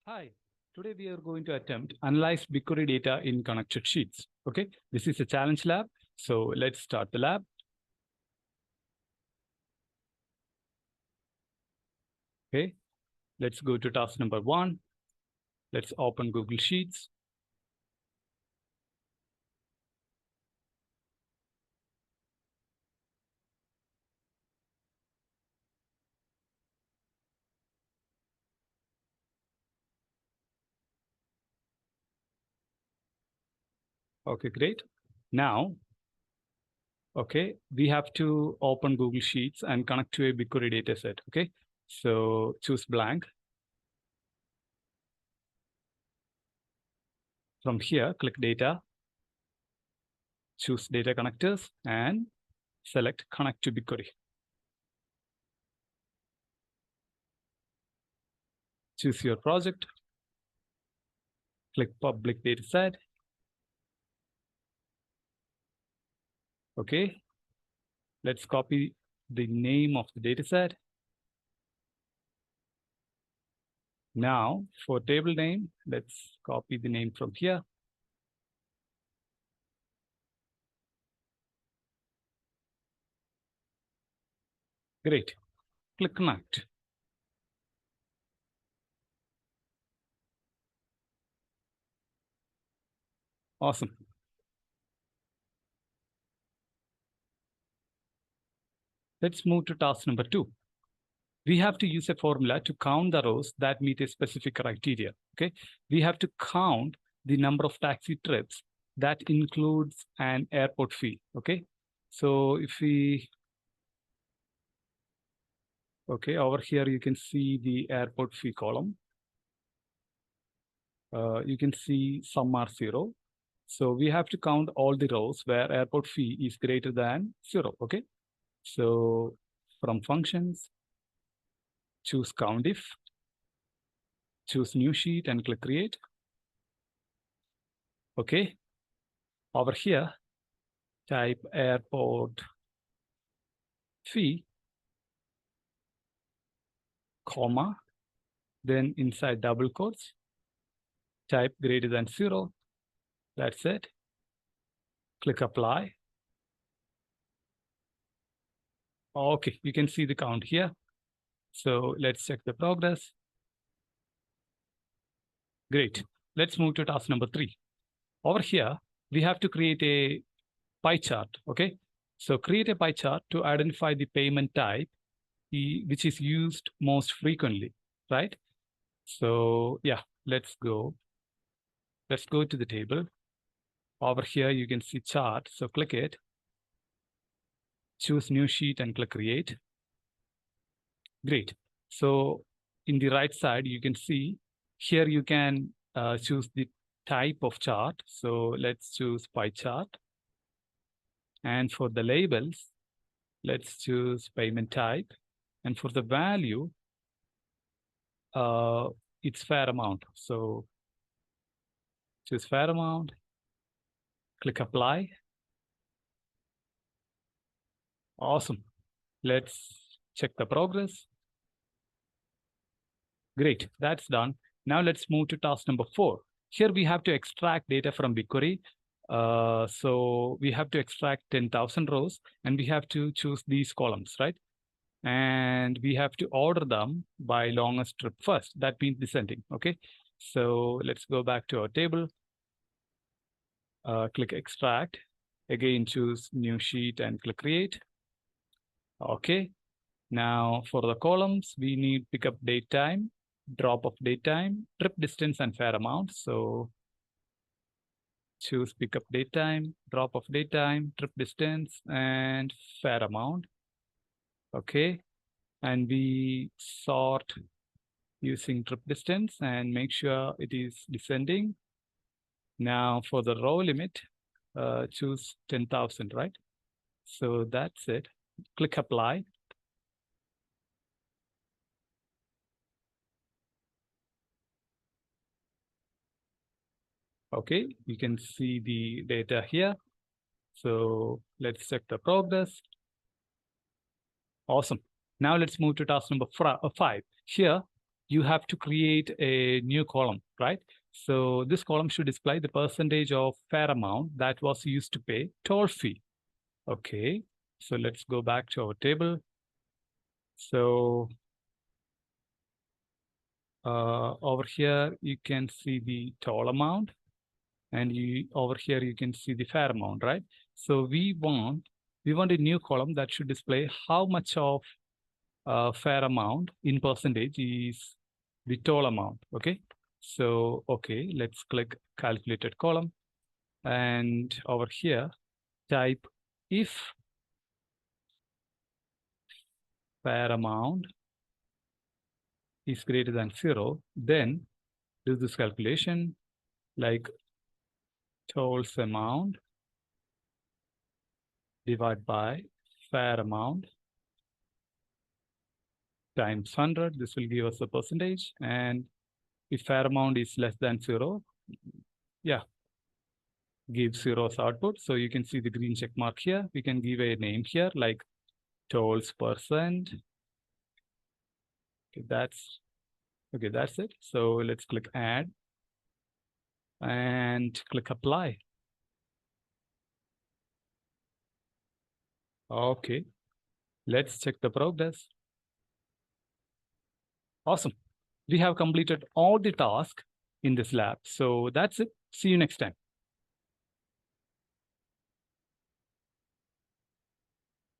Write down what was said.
Hi, today we are going to attempt analyze BigQuery data in connected sheets. Okay, this is a challenge lab. So let's start the lab. Okay, let's go to task number 1. Let's open Google Sheets. Okay, great. Now, okay, we have to open Google Sheets and connect to a BigQuery dataset. Okay, so choose blank. From here, click data, choose data connectors and select connect to BigQuery. Choose your project, click public dataset. Okay, let's copy the name of the dataset. Now for table name, let's copy the name from here. Great. Click connect. Awesome. Let's move to task number 2. We have to use a formula to count the rows that meet a specific criteria. Okay. We have to count the number of taxi trips that includes an airport fee. Okay. So if we, okay, over here you can see the airport fee column. You can see some are 0. So we have to count all the rows where airport fee is greater than 0. Okay. So from functions, choose count if, choose new sheet and click create. Okay. Over here, type airport fee, comma, then inside double quotes, type greater than 0. That's it. Click apply. Okay, you can see the count here. So let's check the progress. Great. Let's move to task number 3. Over here, we have to create a pie chart. Okay. So create a pie chart to identify the payment type which is used most frequently, right? So yeah, let's go. Let's go to the table. Over here, you can see chart. So click it, choose new sheet and click create. Great. So in the right side, you can see here you can choose the type of chart. So let's choose pie chart. And for the labels, let's choose payment type. And for the value, it's fair amount. So choose fair amount, click apply. Awesome. Let's check the progress. Great, that's done. Now let's move to task number 4. Here we have to extract data from BigQuery. So we have to extract 10,000 rows and we have to choose these columns, right? And we have to order them by longest trip first. That means descending, okay? So let's go back to our table. Click extract. Again, choose new sheet and click create. Okay. Now for the columns, we need pickup date time, drop of date time, trip distance, and fair amount. So choose pickup date time, drop of date time, trip distance, and fair amount. Okay. And we sort using trip distance and make sure it is descending. Now for the row limit, choose 10,000, right? So that's it. Click apply. Okay, you can see the data here. So let's check the progress. Awesome. Now let's move to task number 5. Here, you have to create a new column, right? So this column should display the percentage of fair amount that was used to pay toll fee. Okay, so let's go back to our table. So over here, you can see the toll amount, and over here, you can see the fair amount, right? So we want a new column that should display how much of fair amount in percentage is the total amount. Okay, so okay, let's click calculated column, and over here type if fair amount is greater than 0, then do this calculation like tolls amount divided by fair amount times 100. This will give us a percentage, and if fair amount is less than 0, yeah, give 0 as output. So you can see the green check mark here. We can give a name here like tolls percent. Okay, that's it. So let's click add and click apply. Okay, let's check the progress. Awesome. We have completed all the tasks in this lab. So that's it. See you next time.